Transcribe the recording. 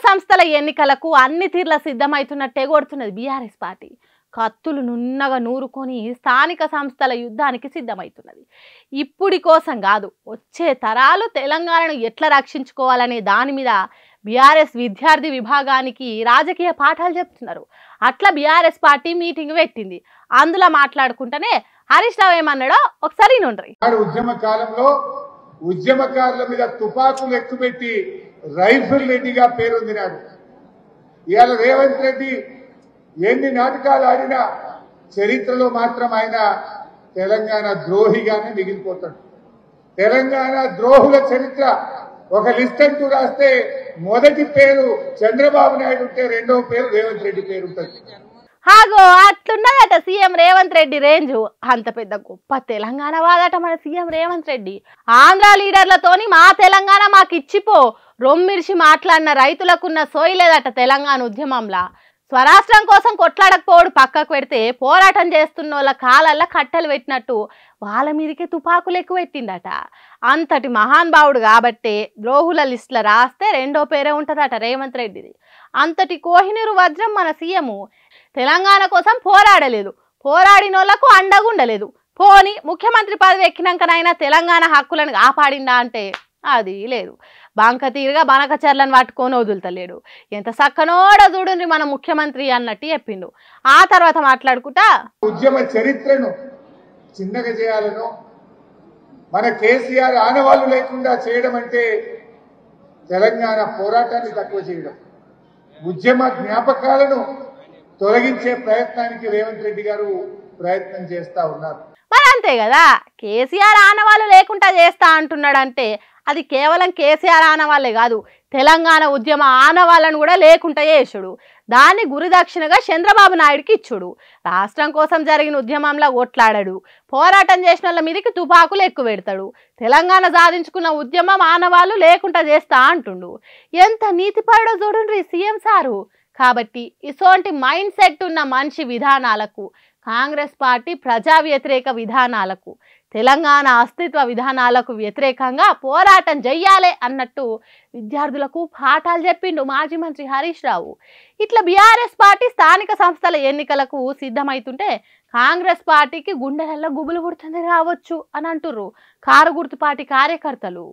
సంస్థల ఎన్నికలకు అన్ని తీర్ల సిద్ధమైతున్నట్టే కొడుతున్నది బీఆర్ఎస్ పార్టీ. కత్తులు నున్నగా నూరుకొని స్థానిక సంస్థల యుద్ధానికి సిద్ధమైతున్నది. ఇప్పుడి కోసం కాదు, వచ్చే తరాలు తెలంగాణను ఎట్లా రక్షించుకోవాలనే దాని మీద బీఆర్ఎస్ విద్యార్థి విభాగానికి రాజకీయ పాఠాలు చెప్తున్నారు. అట్లా బీఆర్ఎస్ పార్టీ మీటింగ్ పెట్టింది. అందులో మాట్లాడుకుంటేనే హరీష్ రావు ఏమన్నాడో ఒకసారి నుండ్రి. ఉద్యమ కాలంలో ఉద్యమకారుల మీద తుపాకులు ఎక్కుపెట్టి రైఫిల్ రెడ్డిగా పేరొందినాడు. ఇవాళ రేవంత్ రెడ్డి ఎన్ని నాటకాలు ఆడినా చరిత్రలో మాత్రం ఆయన తెలంగాణ ద్రోహిగానే మిగిలిపోతాడు. తెలంగాణ ద్రోహుల చరిత్ర ఒక లిస్ట్ అంటూ రాస్తే మొదటి పేరు చంద్రబాబు నాయుడు ఉంటే రెండవ పేరు రేవంత్ రెడ్డి పేరు ఉంటుంది. హాగో అట్లున్నదట సీఎం రేవంత్ రెడ్డి రేంజ్. అంత పెద్ద గొప్ప తెలంగాణ వాదట మన సీఎం రేవంత్ రెడ్డి. ఆంధ్ర లీడర్లతోని మా తెలంగాణ మాకు ఇచ్చిపో రొమ్మిర్చి మాట్లాడిన రైతులకున్న సోయలేదట తెలంగాణ ఉద్యమంలా. స్వరాష్ట్రం కోసం కొట్లాడకపోవడు పక్కకు పెడితే పోరాటం చేస్తున్న వాళ్ళ కాలల్లో కట్టెలు పెట్టినట్టు వాళ్ళ మీదకే తుపాకులు ఎక్కువ పెట్టిండట. అంతటి మహానుభావుడు కాబట్టే ద్రోహుల లిస్టులో రాస్తే రెండో పేరే ఉంటుందట రేవంత్ రెడ్డిది. అంతటి కోహినూరు వజ్రం మన సీఎం. తెలంగాణ కోసం పోరాడలేదు, పోరాడినోళ్లకు అండగుండలేదు. పోని ముఖ్యమంత్రి పదవి ఎక్కినాకనైనా తెలంగాణ హక్కులను కాపాడిందా అంటే అది లేదు. బంక తీరుగా బనకచర్లను పట్టుకొని వదులుతలేడు. ఎంత సక్కనోడ చూడుండ్రి మన ముఖ్యమంత్రి అన్నట్టు చెప్పిండు. ఆ తర్వాత మాట్లాడుకుంటా ఉద్యమ చరిత్రను చిన్నగా చేయాలను, మన కేసీఆర్ ఆనవాళ్లు లేకుండా చేయడం అంటే తెలంగాణ పోరాటాన్ని తక్కువ చేయడం. ఉద్యమ జ్ఞాపకాలను తొలగించే ప్రయత్నానికి రేవంత్ రెడ్డి గారు ప్రయత్నం చేస్తా ఉన్నారు. మరి అంతే కదా, కేసీఆర్ ఆనవాళ్ళు లేకుండా చేస్తా అంటున్నాడంటే అది కేవలం కేసీఆర్ ఆనవాళ్లే కాదు, తెలంగాణ ఉద్యమ ఆనవాళ్ళను కూడా లేకుండా చేసుడు. దాన్ని గురిదక్షిణగా చంద్రబాబు నాయుడుకి ఇచ్చుడు. రాష్ట్రం కోసం జరిగిన ఉద్యమంలో ఓట్లాడాడు, పోరాటం చేసిన వాళ్ళ మీదకి తుపాకులు ఎక్కువ పెడతాడు. తెలంగాణ సాధించుకున్న ఉద్యమం ఆనవాళ్ళు లేకుండా చేస్తా అంటుండు. ఎంత నీతిపరుడో చూడండి సీఎం సారు. కాబట్టి ఇసోంటి మైండ్ సెట్ ఉన్న మనిషి విధానాలకు, కాంగ్రెస్ పార్టీ ప్రజా వ్యతిరేక విధానాలకు, తెలంగాణ అస్తిత్వ విధానాలకు వ్యతిరేకంగా పోరాటం చెయ్యాలి అన్నట్టు విద్యార్థులకు పాఠాలు చెప్పిండు మాజీ మంత్రి హరీష్ రావు. ఇట్లా బీఆర్ఎస్ పార్టీ స్థానిక సంస్థల ఎన్నికలకు సిద్ధమైతుంటే కాంగ్రెస్ పార్టీకి గుండెలలో గుబులు పుడుతుంది రావచ్చు అని అంటుర్రు కారు గుర్తు పార్టీ కార్యకర్తలు.